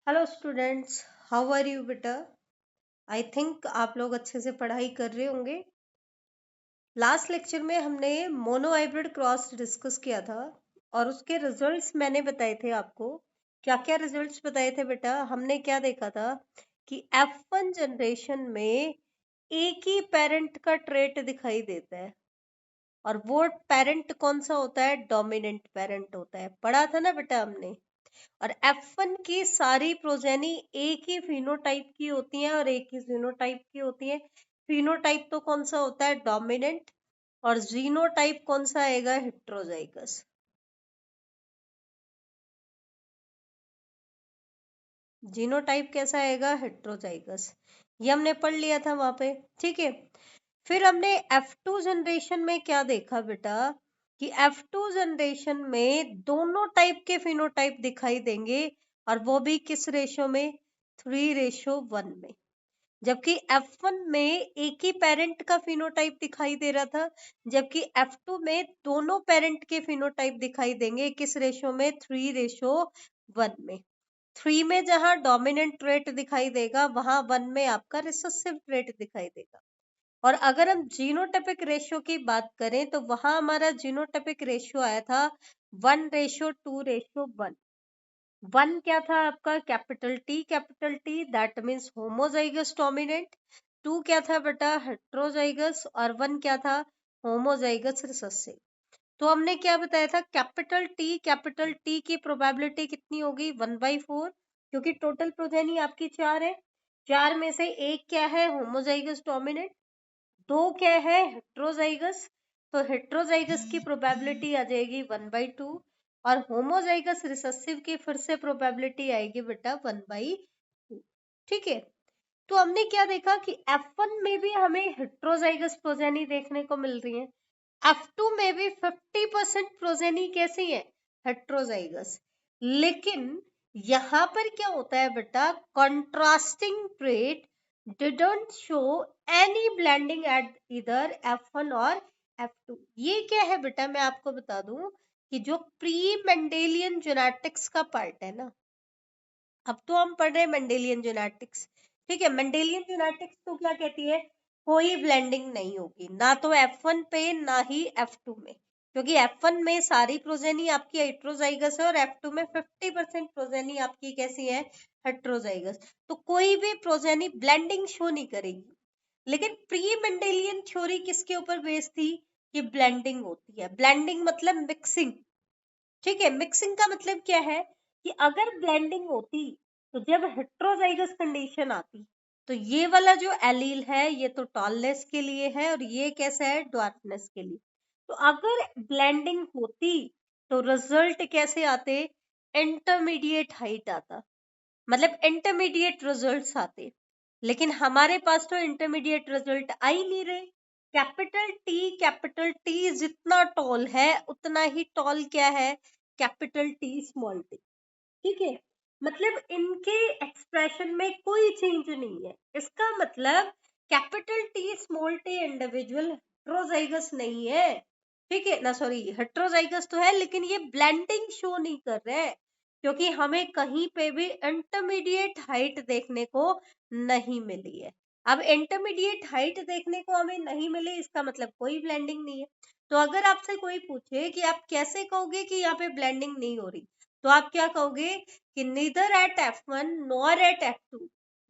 Hello students, how are you बेटा। I think आप लोग अच्छे से पढ़ाई कर रहे होंगे। लास्ट लेक्चर में हमने मोनो हाइब्रिड क्रॉस डिस्कस किया था और उसके रिजल्ट्स मैंने बताए थे आपको। क्या क्या रिजल्ट्स बताए थे बेटा? हमने क्या देखा था कि F1 जनरेशन में एक ही पेरेंट का ट्रेट दिखाई देता है और वो पेरेंट कौन सा होता है? डोमिनेंट पेरेंट होता है। पढ़ा था ना बेटा हमने। और F1 की सारी प्रोजेनी एक ही फिनोटाइप की होती हैं और एक ही जीनोटाइप की होती है। फिनोटाइप तो कौन सा होता है? डोमिनेंट। और जीनोटाइप कौन सा आएगा? हेट्रोजाइगस। जीनोटाइप कैसा आएगा? हेट्रोजाइगस। ये हमने पढ़ लिया था वहां पे, ठीक है। फिर हमने F2 जनरेशन में क्या देखा बेटा कि F2 जनरेशन में दोनों टाइप के फिनोटाइप दिखाई देंगे और वो भी किस रेशो में? 3:1 में। जबकि F1 में एक ही पेरेंट का फिनोटाइप दिखाई दे रहा था, जबकि F2 में दोनों पेरेंट के फिनोटाइप दिखाई देंगे किस रेशो में? 3:1 में। 3 में जहां डोमिनेंट ट्रेट दिखाई देगा वहां 1 में आपका रिसेसिव ट्रेट दिखाई देगा। और अगर हम जीनोटाइपिक रेशियो की बात करें तो वहां हमारा जीनोटाइपिक रेशियो आया था 1:2:1। 1 क्या था आपका? Capital T that means homozygous dominant. 2 क्या था बेटा? हेट्रोजाइगस। और 1 क्या था? Homozygous recessive. तो हमने क्या बताया था? कैपिटल टी की प्रोबेबिलिटी कितनी होगी? 1/4, क्योंकि टोटल प्रोजेनी आपकी 4 है। 4 में से एक क्या है? Homozygous dominant. 2 क्या है? हेट्रोजाइगस। तो हेट्रोजाइगस की प्रोबेबिलिटी आ जाएगी 1/2 और होमोजाइगस रिसेसिव की फिर से प्रोबेबिलिटी आएगी बेटा 1/2। ठीक है। तो हमने क्या देखा कि F1 में भी हमें हेट्रोजाइगस प्रोजेनी देखने को मिल रही है। F2 में भी 50% प्रोजेनी कैसी है? हेट्रोजाइगस। लेकिन यहां पर क्या होता है बेटा? Contrasting trait didn't show any blending at either F1 और F2। ये क्या है बेटा? मैं आपको बता दूं कि जो प्री मेंडेलियन जेनेटिक्स का पार्ट है ना, अब तो हम पढ़ रहे हैं मेंडेलियन जेनेटिक्स, ठीक है। मेंडेलियन जेनेटिक्स तो क्या कहती है? कोई ब्लेंडिंग नहीं होगी, ना तो F1 पे ना ही F2 में, क्योंकि F1 में सारी प्रोजेनी आपकी हेट्रोजाइगस है और F2 में 50% प्रोजेनी आपकी कैसी है? हेट्रोजाइगस। तो कोई भी प्रोजेनी ब्लेंडिंग शो नहीं करेगी। लेकिन प्री मेंडेलियन थ्योरी किसके ऊपर बेस्ड थी? कि ब्लेंडिंग होती है। ब्लेंडिंग मतलब मिक्सिंग, ठीक है। मिक्सिंग का मतलब क्या है कि अगर ब्लेंडिंग होती तो जब हेट्रोजाइगस कंडीशन आती तो ये वाला जो एलील है ये तो टॉलनेस के लिए है और ये कैसा है? ड्वार्फनेस के लिए। तो अगर ब्लेंडिंग होती तो रिजल्ट कैसे आते? इंटरमीडिएट हाइट आता, मतलब इंटरमीडिएट रिजल्ट्स आते। लेकिन हमारे पास तो इंटरमीडिएट रिजल्ट आ ही नहीं रहे। कैपिटल टी जितना टॉल है उतना ही टॉल क्या है? कैपिटल टी स्मॉल टी, ठीक है। मतलब इनके एक्सप्रेशन में कोई चेंज नहीं है। इसका मतलब capital T small T individual heterozygous नहीं है, ठीक है ना। सॉरी, हेट्रोजाइगस तो है लेकिन ये ब्लेंडिंग शो नहीं कर रहे हैं, क्योंकि हमें कहीं पे भी इंटरमीडिएट हाइट देखने को नहीं मिली है। अब इंटरमीडिएट हाइट देखने को हमें नहीं मिली, इसका मतलब कोई ब्लेंडिंग नहीं है। तो अगर आपसे कोई पूछे कि आप कैसे कहोगे कि यहाँ पे ब्लेंडिंग नहीं हो रही, तो आप क्या कहोगे कि neither at F1 nor at F2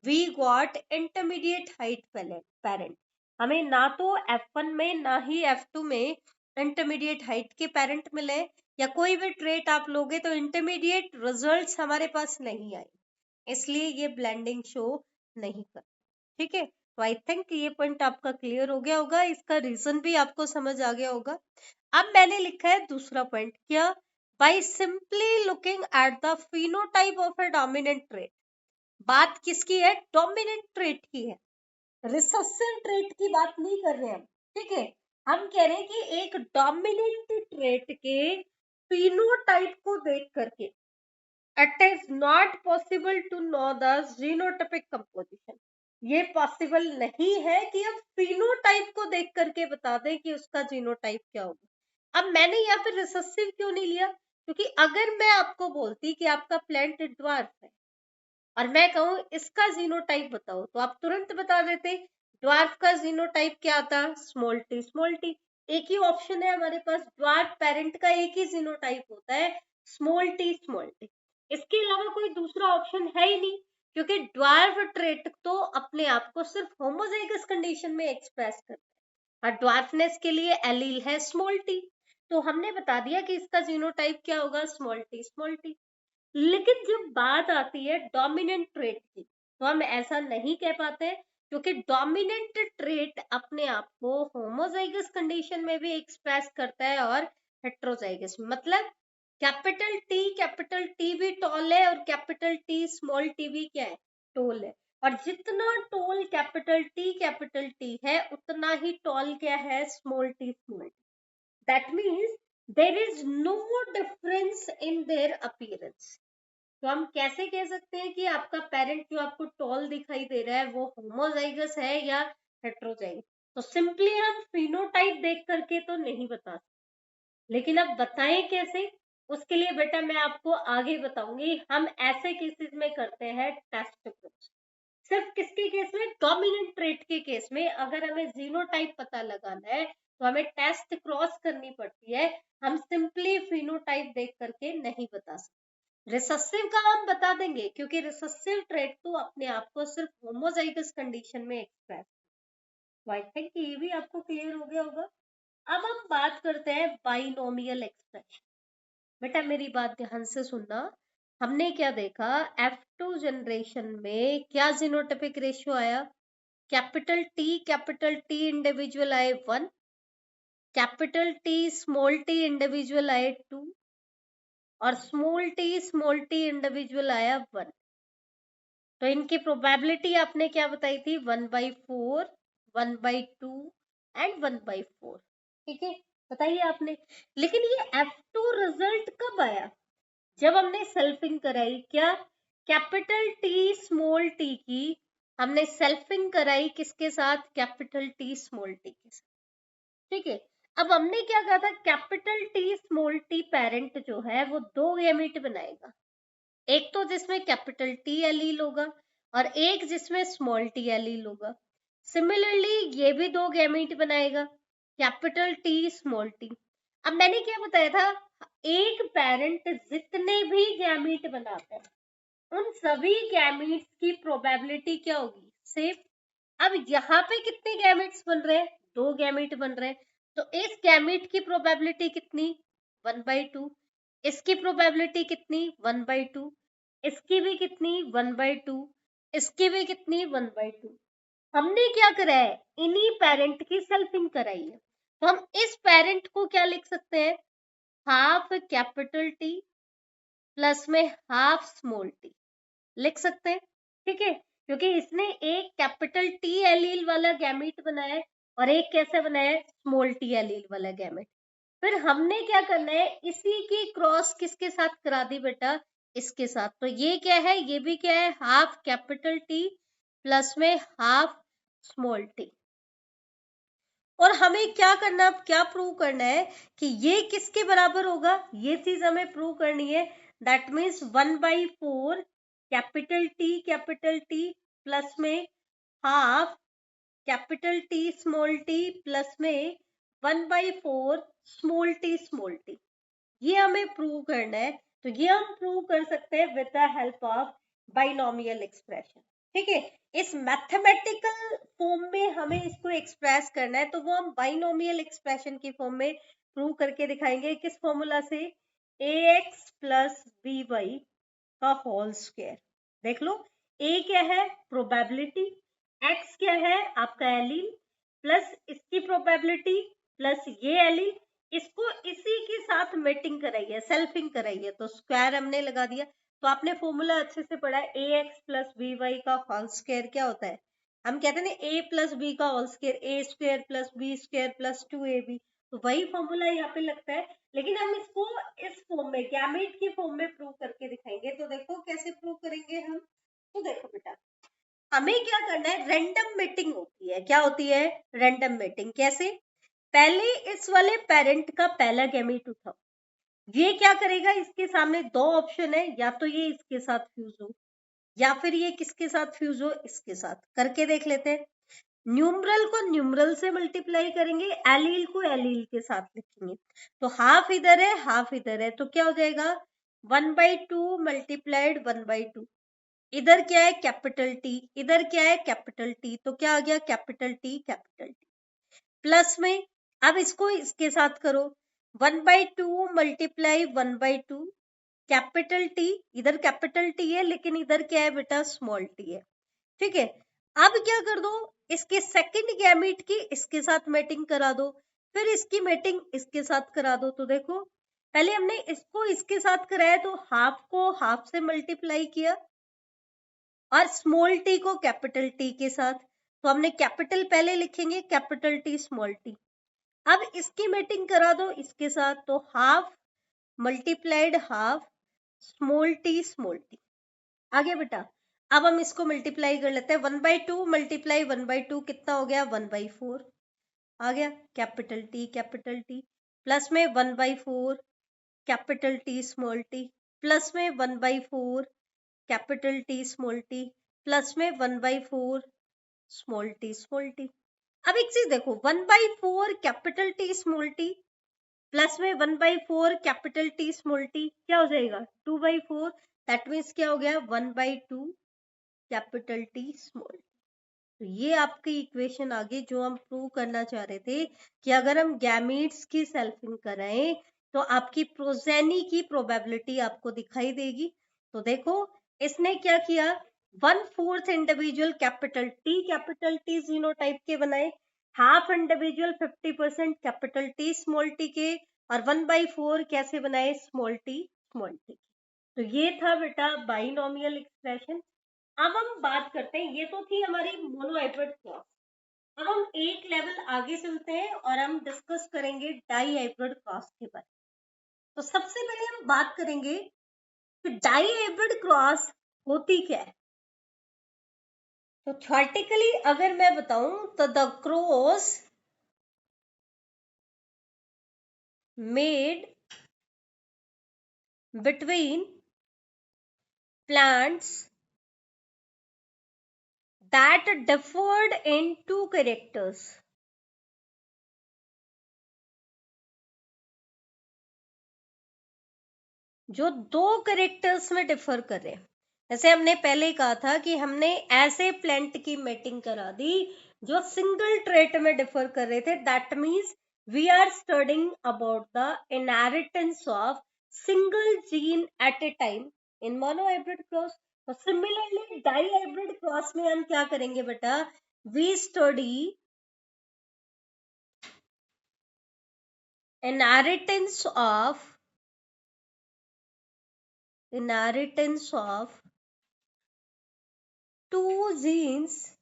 we got intermediate height parent। हमें ना तो F1 में ना ही F2 में इंटरमीडिएट हाइट के पेरेंट मिले, या कोई भी ट्रेट आप लोगे तो इंटरमीडिएट रिजल्ट्स हमारे पास नहीं आए, इसलिए ये ब्लेंडिंग शो नहीं कर, ठीक है। तो आई थिंक ये पॉइंट आपका क्लियर हो गया होगा, इसका रीजन भी आपको समझ आ गया होगा। अब मैंने लिखा है दूसरा पॉइंट, क्या? By simply looking at the phenotype of A dominant trait. बात किसकी है? डोमिनेंट ट्रेट की है, रिसेसिव ट्रेट की बात नहीं कर रहे हम, ठीक है। हम कह रहे हैं कि एक डोमिनेंट ट्रेट के फिनोटाइप को देख करके it is not possible to know the genotypic composition. ये पॉसिबल नहीं है कि हम फिनोटाइप को देख करके बता दें कि उसका जीनोटाइप क्या होगा। अब मैंने यहाँ पे रिसेसिव क्यों नहीं लिया? क्योंकि अगर मैं आपको बोलती कि आपका प्लांट ड्वार्फ है और मैं कहूँ इसका जीनोटाइप बताओ तो आप तुरंत बता देते। ड्वार्फ का जीनोटाइप क्या आता? Small T small T. एक ही ऑप्शन है हमारे पास, ड्वार्फ पेरेंट का एक ही जीनोटाइप होता है, स्मॉल टी स्मॉल टी। इसके अलावा कोई दूसरा ऑप्शन है ही नहीं, क्योंकि ड्वार्फ ट्रेट तो अपने आप को सिर्फ होमोजाइगस कंडीशन में एक्सप्रेस करता है और ड्वार्फनेस के लिए एलील है स्मॉल टी। तो हमने बता दिया कि इसका जीनोटाइप क्या होगा, स्मॉल टी स्मॉल टी। लेकिन जब बात आती है डोमिनेंट ट्रेट की, तो हम ऐसा नहीं कह पाते, क्योंकि डोमिनेंट ट्रेट अपने आप को होमोजाइगस कंडीशन में भी एक्सप्रेस करता है और हेट्रोजाइगस। मतलब कैपिटल टी भी टॉल है और कैपिटल टी स्मॉल टी भी क्या है, टोल है। और जितना टॉल कैपिटल टी है, उतना ही टॉल क्या है, small T small T. That means there is no difference in their appearance. तो हम कैसे कह सकते हैं कि आपका पेरेंट जो आपको टॉल दिखाई दे रहा है वो होमोजाइगस है या हेट्रोजाइगस? तो सिंपली हम फिनोटाइप देख करके तो नहीं बता सकते, लेकिन अब बताएं कैसे, उसके लिए बेटा मैं आपको आगे बताऊंगी। हम ऐसे केसेस में करते हैं टेस्ट क्रॉस। सिर्फ किसके केस में? डोमिनेंट ट्रेट के केस में अगर हमें जीनोटाइप पता लगाना है तो हमें टेस्ट क्रॉस करनी पड़ती है, हम सिंपली फिनोटाइप देख करके नहीं बता सकते। रिसेसिव का हम बता देंगे, क्योंकि रिसेसिव ट्रेट तो अपने आप को सिर्फ होमोजाइगस कंडीशन में एक्सप्रेस। आई थिंक ये भी आपको क्लियर हो गया होगा। अब हम बात करते हैं बाइनोमियल एक्सप्रेशन। बेटा मेरी बात ध्यान से सुनना। हमने क्या देखा, F2 जनरेशन में क्या जीनोटाइपिक रेशियो आया? कैपिटल टी इंडिविजुअल आए 1, कैपिटल टी इंडिविजुअल आए 2 और स्मॉल टी इंडिविजुअल आया 1। तो इनकी प्रोबेबिलिटी आपने क्या बताई थी? 1/4, 1/2 एंड 1/4। ठीक है, बताइए आपने। लेकिन ये F2 रिजल्ट कब आया? जब हमने सेल्फिंग कराई। क्या? कैपिटल टी स्मॉल टी की हमने सेल्फिंग कराई किसके साथ? कैपिटल टी स्मॉल टी के साथ। ठीक है, अब हमने क्या कहा था, capital T small T parent जो है वो दो गैमीट बनाएगा, एक तो जिसमें कैपिटल टी एलील होगा और एक जिसमें स्मॉल टी एलील होगा। सिमिलरली ये भी दो गैमीट बनाएगा, कैपिटल टी स्मॉल टी। अब मैंने क्या बताया था, एक पेरेंट जितने भी गैमीट बनाता है उन सभी गैमीट्स की प्रोबेबिलिटी क्या होगी? सेम। अब यहाँ पे कितने गैमेट्स बन रहे हैं? दो गैमेट बन रहे हैं, तो इस गैमेट की प्रोबेबिलिटी कितनी? 1/2। इसकी प्रोबेबिलिटी कितनी? 1/2। इसकी भी कितनी? 1/2। इसकी भी कितनी? 1/2। हमने क्या करा है, इन्हीं पेरेंट की सेल्फिंग कराई है। तो हम इस पेरेंट को क्या लिख सकते हैं? हाफ कैपिटल टी प्लस में हाफ स्मॉल टी लिख सकते हैं। ठीक है, क्योंकि इसने एक कैपिटल टी एलील वाला गैमीट बनाया है और एक कैसे बनाया है? स्मॉल टी एलील वाला गैमीट। फिर हमने क्या करना है, इसी की क्रॉस किसके साथ करा दी बेटा? इसके साथ। तो ये क्या है? ये भी क्या है? हाफ कैपिटल टी प्लस में हाफ स्मॉल टी। और हमें क्या करना, क्या प्रूव करना है कि ये किसके बराबर होगा? ये चीज हमें प्रूव करनी है। That means 1/4 capital T plus में हाफ कैपिटल टी प्लस में 1/4 स्मॉल टी। ये हमें प्रूव करना है। तो ये हम प्रूव कर सकते हैं with the help of binomial expression. ठीक है, इस मैथमेटिकल फॉर्म में हमें इसको एक्सप्रेस करना है, तो वो हम बाइनोमियल एक्सप्रेशन की फॉर्म में प्रूव करके दिखाएंगे। किस फॉर्मूला से? ax प्लस by का होल स्क्वायर। देख लो, a क्या है? प्रोबेबिलिटी। x क्या है? आपका एलील, प्लस इसकी प्रोबेबिलिटी प्लस ये एलील, इसको इसी के साथ मेटिंग कराई है, सेल्फिंग कराई है, तो स्क्वायर हमने लगा दिया। तो आपने फॉर्मूला अच्छे से पढ़ा है, ax प्लस by का होल स्क्वायर क्या होता है? हम कहते हैं ना a प्लस b का whole square, a square plus b square plus 2ab। तो वही फॉर्मूला यहाँ पे लगता है, लेकिन हम इसको इस फॉर्म में, गैमेट की फॉर्म में प्रूव करके दिखाएंगे। तो देखो कैसे प्रूव करेंगे हम। तो देखो बेटा, हमें क्या करना है, रैंडम मेटिंग होती है। क्या होती है? Random mating. कैसे? पहले इस वाले पेरेंट का पहला गैमेट उठाओ, ये क्या करेगा, इसके सामने दो ऑप्शन है, या तो ये इसके साथ फ्यूज हो, या फिर ये किसके साथ फ्यूज हो, इसके साथ। करके देख लेते हैं। न्यूमरल को न्यूमरल से मल्टीप्लाई करेंगे, एलील को एलील के साथ लिखेंगे। तो हाफ इधर है, हाफ इधर है, तो क्या हो जाएगा 1/2 मल्टीप्लाइड 1/2। इधर क्या है कैपिटल टी, इधर क्या है कैपिटल टी, तो क्या आ गया capital T capital T. Plus में अब इसको इसके साथ करो, 1/2 मल्टीप्लाई 1/2 कैपिटल टी। इधर कैपिटल टी है लेकिन इधर क्या है बेटा स्मॉल टी है। ठीक है, अब क्या कर दो, इसके सेकंड गैमीट की इसके साथ मैटिंग करा दो, फिर इसकी मैटिंग इसके साथ करा दो। तो देखो पहले हमने इसको इसके साथ कराया तो हाफ को हाफ से मल्टीप्लाई किया और स्मॉल टी को कैपिटल टी के साथ। तो हमने कैपिटल पहले लिखेंगे, कैपिटल टी स्मॉल टी। अब इसकी मैटिंग करा दो इसके साथ, तो half multiplied half small T. आगे बेटा अब हम इसको मल्टीप्लाई कर लेते हैं, 1/2 मल्टीप्लाई 1/2 कितना हो गया 1/4 आ गया कैपिटल टी प्लस में 1/4 capital T small T plus में 1/4 capital T small T plus में 1/4 स्मॉल टी। अब एक चीज देखो 1/4 capital T small T plus में 1/4 कैपिटल टी स्मॉल टी क्या हो जाएगा 2/4। दैट मीन्स क्या हो गया 1/2 कैपिटल टी स्मॉल। तो ये आपकी इक्वेशन आ गई जो हम प्रूव करना चाह रहे थे कि अगर हम गैमीट्स की सेल्फिंग कराएं तो आपकी प्रोजेनी की प्रोबेबिलिटी आपको दिखाई देगी। तो देखो इसने क्या किया, 1/4 इंडिविजुअल कैपिटल टी जीनोटाइप के बनाए, half individual 50% capital T small T के, और 1/4 कैसे बनाए स्मॉल टी। तो ये था बेटा बाइनोमियल एक्सप्रेशन। अब हम बात करते हैं, ये तो थी हमारी मोनोहाइब्रिड क्लॉज। अब हम एक लेवल आगे चलते हैं और हम डिस्कस करेंगे डाईहाइब्रिड क्रॉस के बारे में। तो सबसे पहले हम बात करेंगे कि डाईहाइब्रिड क्रॉस होती क्या है। तो थ्योरेटिकली अगर मैं बताऊं तो the cross made between plants that differed in two characters, जो दो करेक्टर्स में डिफर कर रहे हैं। जैसे हमने पहले कहा था कि हमने ऐसे प्लांट की मैटिंग करा दी जो सिंगल ट्रेट में डिफर कर रहे थे। That means we are studying about the inheritance of single gene at a time in monohybrid cross. तो सिमिलरली डाईहाइब्रिड क्रॉस में हम क्या करेंगे बेटा, we study inheritance of two genes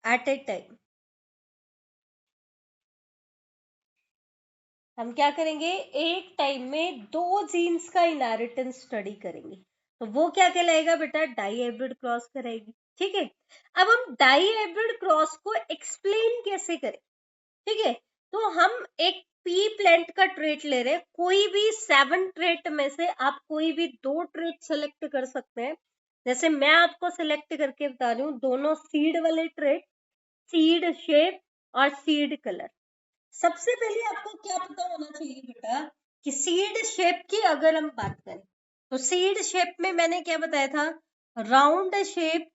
at a time। हम क्या करेंगे, एक टाइम में दो जीन्स का इनहेरिटेंस स्टडी करेंगे। तो वो क्या कहलाएगा बेटा, डाईहाइब्रिड क्रॉस कराएगी। ठीक है, अब हम डाईहाइब्रिड क्रॉस को एक्सप्लेन कैसे करें। ठीक है, तो हम एक पी प्लांट का ट्रेट ले रहे हैं, कोई भी 7 ट्रेट में से आप कोई भी 2 ट्रेट सेलेक्ट कर सकते हैं। जैसे मैं आपको सिलेक्ट करके बता रही हूँ दोनों सीड वाले ट्रेट, सीड शेप और सीड कलर। सबसे पहले आपको क्या पता होना चाहिए बेटा कि सीड शेप की अगर हम बात करें तो सीड शेप में मैंने क्या बताया था, राउंड शेप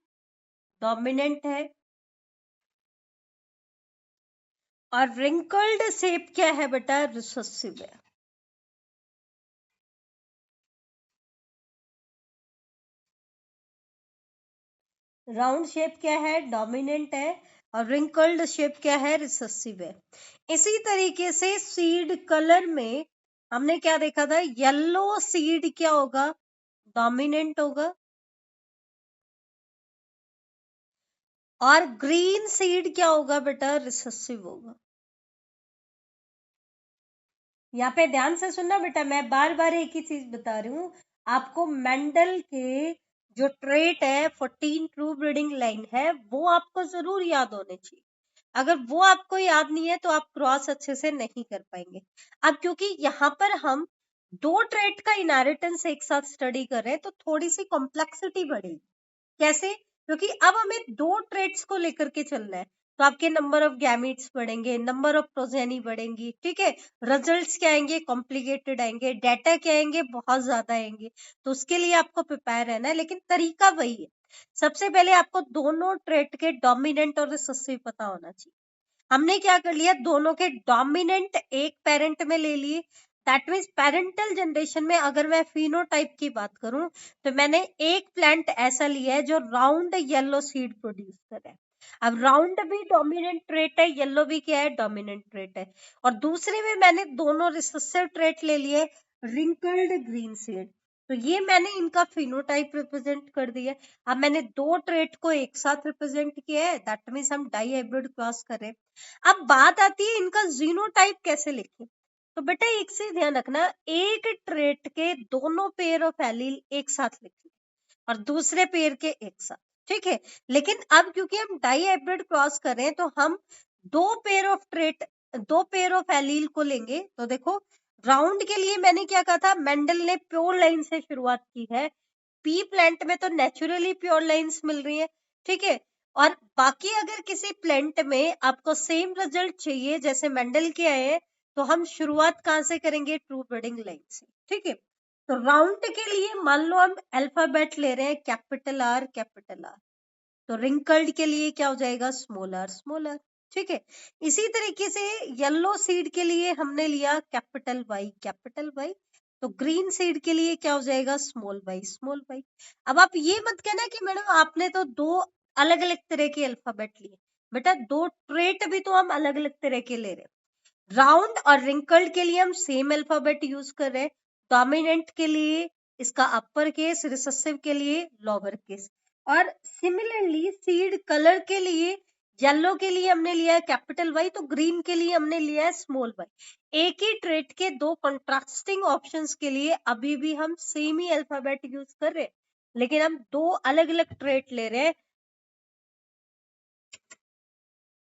डोमिनेंट है और रिंकल्ड शेप क्या है बेटा, रिसेसिव है। राउंड शेप क्या है, डोमिनेंट है, और रिंकल्ड शेप क्या है, रिसेसिव है। इसी तरीके से सीड कलर में हमने क्या देखा था, येलो सीड क्या होगा, डोमिनेंट होगा, और ग्रीन सीड क्या होगा बेटा, रिसेसिव होगा। यहाँ पे ध्यान से सुनना बेटा, मैं बार बार एक ही चीज बता रही हूँ आपको। मेंडल के जो ट्रेट है 14 ट्रू ब्रीडिंग लाइन है वो आपको जरूर याद होने चाहिए। अगर वो आपको याद नहीं है तो आप क्रॉस अच्छे से नहीं कर पाएंगे। अब क्योंकि यहाँ पर हम दो ट्रेट का इनहेरिटेंस एक साथ स्टडी कर रहे हैं तो थोड़ी सी कॉम्प्लेक्सिटी बढ़ेगी। कैसे? क्योंकि अब हमें दो ट्रेट्स को लेकर के चलना है, तो आपके नंबर ऑफ गैमीट्स बढ़ेंगे, नंबर ऑफ प्रोजेनी बढ़ेंगी, ठीक है। रिजल्ट्स क्या आएंगे? कॉम्प्लिकेटेड आएंगे, डाटा क्या आएंगे? बहुत ज्यादा आएंगे। तो उसके लिए आपको प्रिपेयर रहना है, लेकिन तरीका वही है। सबसे पहले आपको दोनों ट्रेट के डोमिनेंट और रिसेसिव पता होना चाहिए। हमने क्या कर लिया, दोनों के डोमिनेंट एक पेरेंट में ले लिए। दैट मीन्स पेरेंटल जनरेशन में अगर मैं फिनोटाइप की बात करूं तो मैंने एक प्लांट ऐसा लिया है जो राउंड येलो सीड प्रोड्यूस कर रहा है। अब राउंड भी डोमिनेंट ट्रेट है, येलो भी क्या है? डोमिनेंट ट्रेट है। और दूसरे में मैंने दोनों रिसेसिव ट्रेट ले लिए, रिंकल्ड ग्रीन सीड। तो ये मैंने इनका फिनोटाइप रिप्रेजेंट कर दिया। अब मैंने दो ट्रेट को एक साथ रिप्रेजेंट किया है, दैट मीन्स हम डाई हाइब्रिड क्रॉस करें। अब बात आती है इनका जीनोटाइप कैसे लिखें। तो बेटा एक से ध्यान रखना, एक ट्रेट के दोनों पेयर ऑफ एलील एक साथ लिखें और दूसरे पेयर के एक साथ, ठीक है। लेकिन अब क्योंकि हम डाई हाइब्रिड क्रॉस कर रहे हैं तो हम दो पेयर ऑफ एलील को लेंगे। तो देखो, राउंड के लिए मैंने क्या कहा था, मेंडल ने प्योर लाइन से शुरुआत की है। पी प्लांट में तो नेचुरली प्योर लाइंस मिल रही है, ठीक है। और बाकी अगर किसी प्लांट में आपको सेम रिजल्ट चाहिए जैसे मेंडल के आए हैं, तो हम शुरुआत कहां से करेंगे? ट्रू ब्रीडिंग लाइन से, ठीक है। तो राउंड के लिए मान लो हम अल्फाबेट ले रहे हैं कैपिटल आर कैपिटल आर, तो रिंकल्ड के लिए क्या हो जाएगा? स्मॉल आर स्मॉल आर, ठीक है। इसी तरीके से येलो सीड के लिए हमने लिया कैपिटल वाई कैपिटल वाई, तो ग्रीन सीड के लिए क्या हो जाएगा? Small Y small Y. अब आप ये मत कहना कि मैडम आपने तो दो अलग अलग तरह के अल्फाबेट लिए। बेटा दो ट्रेट भी तो हम अलग अलग तरह के ले रहे हैं। राउंड और रिंकल्ड के लिए हम सेम अल्फाबेट यूज कर रहे हैं। डोमिनेंट के लिए इसका अपर केस, रिसेसिव के लिए लोअर केस। और सिमिलरली सीड कलर के लिए येलो के लिए हमने लिया है कैपिटल वाई, तो ग्रीन के लिए हमने लिया है स्मॉल वाई। एक ही ट्रेट के दो कंट्रास्टिंग ऑप्शंस के लिए अभी भी हम सेम ही अल्फाबेट यूज कर रहे हैं, लेकिन हम दो अलग अलग ट्रेट ले रहे हैं।